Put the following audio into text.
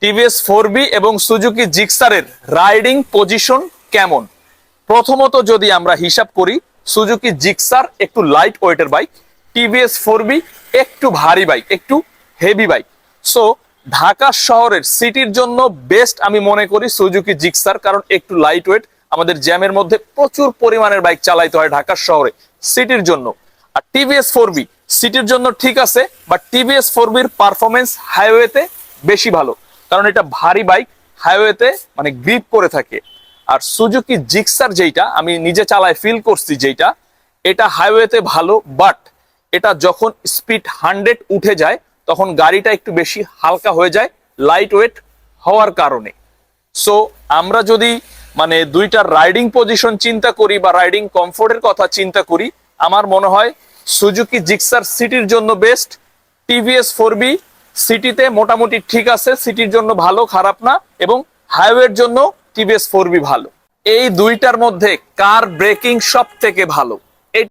TVS 4বি এবং Suzuki জিক্সারের riding position কেমন? প্রথমত যদি আমরা হিসাব করি, সুজুকি জিক্সার একটু লাইট ওয়েটের বাইক, টিভিএস 4বি একটু ভারী বাইক, একটু হেভি বাইক। সো ঢাকা শহরের সিটির জন্য বেস্ট আমি মনে করি সুজুকি জিক্সার, কারণ একটু লাইট ওয়েট, আমাদের জ্যামের মধ্যে প্রচুর পরিমাণের বাইক চালাইতে হয় ঢাকা শহরে সিটির জন্য। আর টিভিএস 4বি সিটির জন্য ঠিক আছে, বাট টিভিএস 4বির পারফরমেন্স হাইওয়েতে বেশি ভালো, কারণ এটা ভারী বাইক, হাইওয়েতে মানে গ্রিপ করে থাকে। আর সুজুকি জিক্সার যেটা আমি নিজে চালায় ফিল করছি, যেটা এটা হাইওয়েতে ভালো, বাট এটা যখন স্পিড 100 উঠে যায় তখন গাড়িটা একটু বেশি হালকা হয়ে যায় লাইট ওয়েট হওয়ার কারণে। সো আমরা যদি মানে দুইটার রাইডিং পজিশন চিন্তা করি বা রাইডিং কমফোর্টের কথা চিন্তা করি, আমার মনে হয় সুজুকি জিক্সার সিটির জন্য বেস্ট, টিভিএস 4বি সিটিতে মোটামুটি ঠিক আছে, সিটির জন্য ভালো, খারাপ না, এবং হাইওয়ের জন্য টিভিএস 4বি ভালো। এই দুইটার মধ্যে কার ব্রেকিং সব থেকে ভালো?